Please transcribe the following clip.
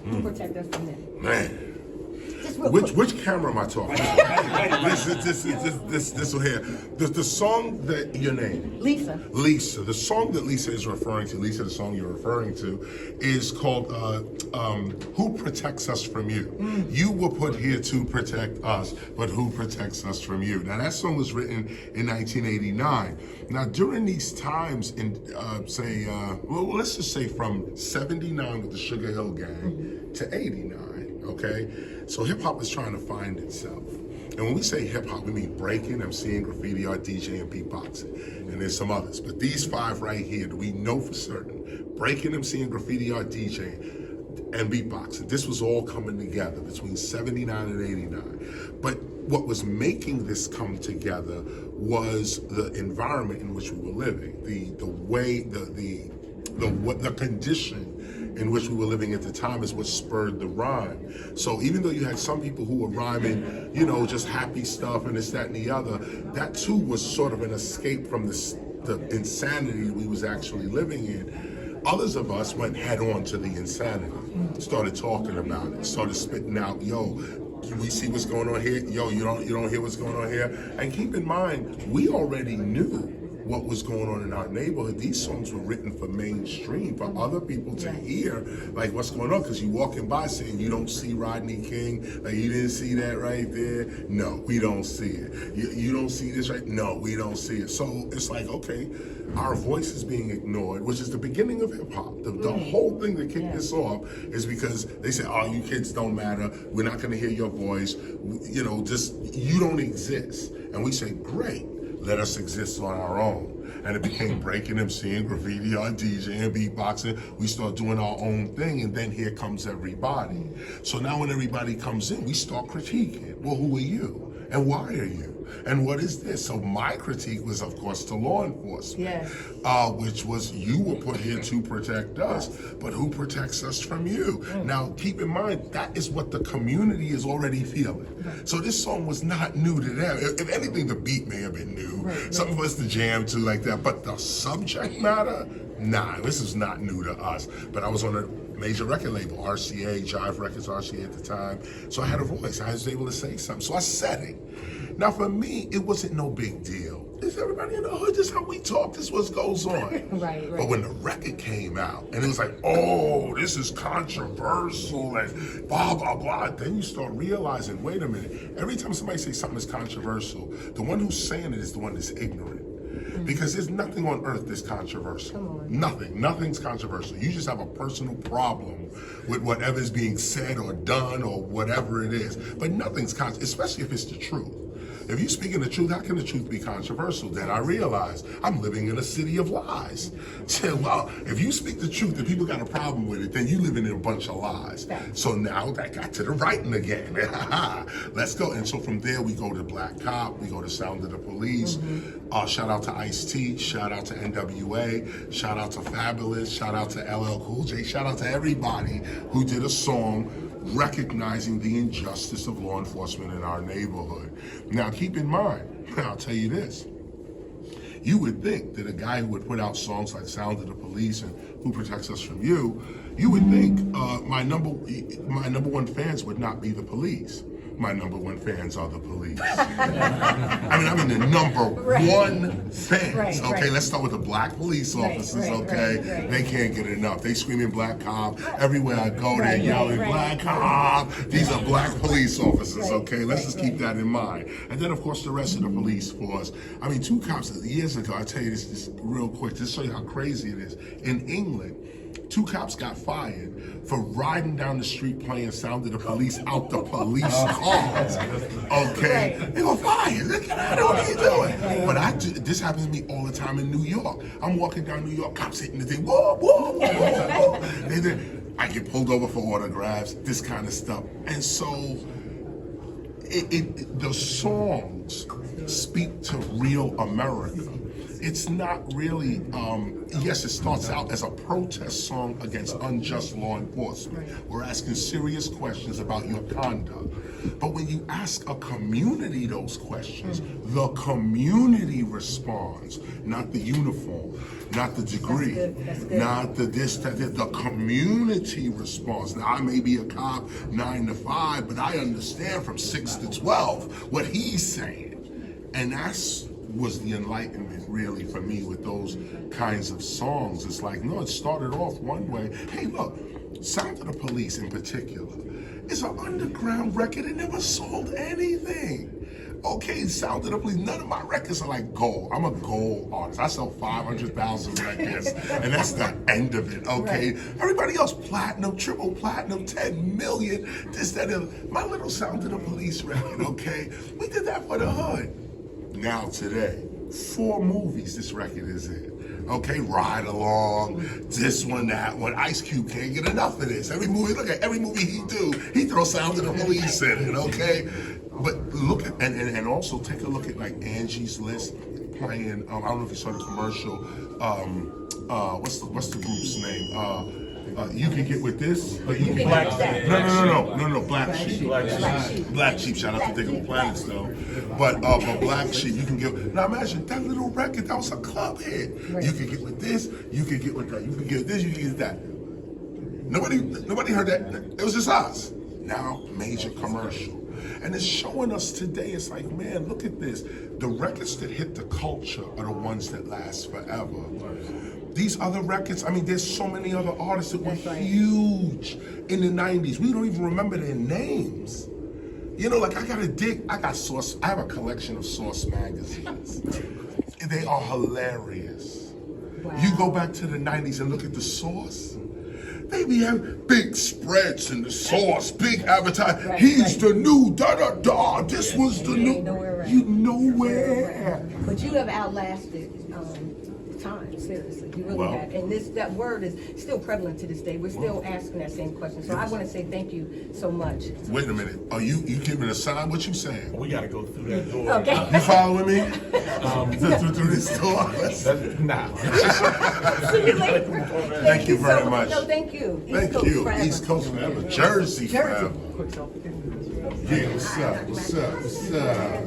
Who protect us from them? Man. Just real quick. Which camera am I talking about? this one here. The song that your name? Lisa. Lisa. The song that Lisa is referring to, Lisa, the song you're referring to, is called Who Protects Us From You? You were put here to protect us, but who protects us from you? Now that song was written in 1989. Now during these times in well, let's just say from 79 with the Sugar Hill Gang to 89, okay? So hip hop is trying to find itself. And when we say hip hop, we mean breaking, MCing, graffiti art, DJ, and beatboxing. And there's some others. But these five right here that we know for certain, breaking, MCing, graffiti art, DJ, and beatboxing. This was all coming together between 79 and 89. But what was making this come together was the environment in which we were living, the way, the condition in which we were living at the time is what spurred the rhyme. So even though you had some people who were rhyming, you know, just happy stuff and this, that, and the other, that too was sort of an escape from the insanity we was actually living in. Others of us went head on to the insanity, started talking about it, started spitting out, yo, we see what's going on here, yo, you don't hear what's going on here. And keep in mind, we already knew what was going on in our neighborhood. These songs were written for mainstream, for other people to hear, like what's going on, because you walking by saying you don't see Rodney King, like you didn't see that right there. No, we don't see it. You don't see this right? No, we don't see it. So it's like, okay, our voice is being ignored, which is the beginning of hip hop. The whole thing that kicked this off is because they said, oh, you kids don't matter. We're not gonna hear your voice. You know, just, you don't exist. And we say, great. Let us exist on our own. And it became breaking, MCing, graffiti art, DJing, beatboxing. We start doing our own thing, and then here comes everybody. So now when everybody comes in, we start critiquing. Well, who are you? And why are you? And what is this? So my critique was, of course, to law enforcement, which was, you were put here to protect us, but who protects us from you? Now, keep in mind, that is what the community is already feeling. So this song was not new to them. If anything, the beat may have been new, something for us to jam to like that, but the subject matter, nah, this is not new to us. But I was on a major record label, RCA, Jive Records, RCA at the time. So I had a voice, I was able to say something. So I said it. Now for me, it wasn't no big deal. It's everybody in the hood, this is how we talk, this is what goes on. Right. But when the record came out, and it was like, oh, this is controversial, and blah, blah, blah, then you start realizing, wait a minute, every time somebody says something is controversial, the one who's saying it is the one that's ignorant. Because there's nothing on earth that's controversial. Nothing's controversial. You just have a personal problem with whatever's being said or done or whatever it is. But nothing's controversial, especially if it's the truth. If you're speaking the truth, how can the truth be controversial? Then I realize I'm living in a city of lies. So, well, if you speak the truth and people got a problem with it, then you living in a bunch of lies. So now that got to the writing again. Let's go. And so from there we go to Black Cop, we go to Sound of the Police. Shout out to Ice-T, shout out to NWA, shout out to Fabulous, shout out to LL Cool J, shout out to everybody who did a song recognizing the injustice of law enforcement in our neighborhood. Now keep in mind, I'll tell you this, you would think that a guy who would put out songs like Sound of the Police and Who Protects Us From You, you would think my number one fans would not be the police. My number one fans are the police. I mean the number one fans. Okay, let's start with the black police officers, okay? They can't get enough. They screaming black cop. Everywhere I go, they're yelling black cop. These are black police officers, okay? Let's just keep that in mind. And then, of course, the rest of the police force. I mean, two cops years ago, I'll tell you this just real quick, just to show you how crazy it is. In England, 2 cops got fired for riding down the street playing Sound of the Police out the police cars. Okay? They were fired. Look at that. What are you doing? But this happens to me all the time in New York. I'm walking down New York, cops hitting the thing. Whoa, whoa, whoa, whoa. I get pulled over for autographs, this kind of stuff. And so the songs speak to real America. it's not really, yes, it starts out as a protest song against unjust law enforcement. We're asking serious questions about your conduct. But when you ask a community those questions, the community responds, not the uniform, not the degree, That's good. not the this, that, the community responds. Now, I may be a cop 9 to 5, but I understand from 6 to 12 what he's saying. And that's was the enlightenment really for me with those kinds of songs. It's like, no, it started off one way. Hey, look, Sound of the Police in particular is an underground record. It never sold anything. Okay, Sound of the Police, none of my records are like gold. I'm a gold artist. I sell 500,000 records, and that's the end of it, okay? Right. Everybody else, platinum, triple platinum, 10 million, this, that, and my little Sound of the Police record, okay? We did that for the hood. Now today, 4 movies this record is in. Okay, Ride Along, this one, that one. Ice Cube can't get enough of this. Every movie, look at every movie he do, he throws Sound of the Police in it, okay? But look at, and also take a look at like Angie's List playing, I don't know if you saw the commercial, what's the group's name? You Can Get With This, but you can Black no, Black Sheep. Black Sheep, shout out to Digable Planets though. But Black Sheep, you can get, now imagine that little record, that was a club hit. You can get with this, you can get with that, you can get this, you can get that. Nobody heard that, it was just us. Now, major commercial. And it's showing us today, it's like, man, look at this. The records that hit the culture are the ones that last forever. These other records, I mean, there's so many other artists that were huge in the 90s. We don't even remember their names. You know, like I got Source, I have a collection of Source magazines. They are hilarious. Wow. You go back to the 90s and look at the Source. They be having big spreads in the Source, big advertising. He's the new da-da-da, this was the new. You nowhere. But you have outlasted time, seriously. You really have. And that word is still prevalent to this day. We're still asking that same question. So I want to say thank you so much. Wait a minute. Are you giving a sign? What you saying? We got to go through that door. Okay. You following me? Through this door? Nah. See you later. Thank you very so much. No, thank you. Thank you. Forever. East Coast forever. Jersey forever. Jersey. Yeah, what's up? What's up? What's up?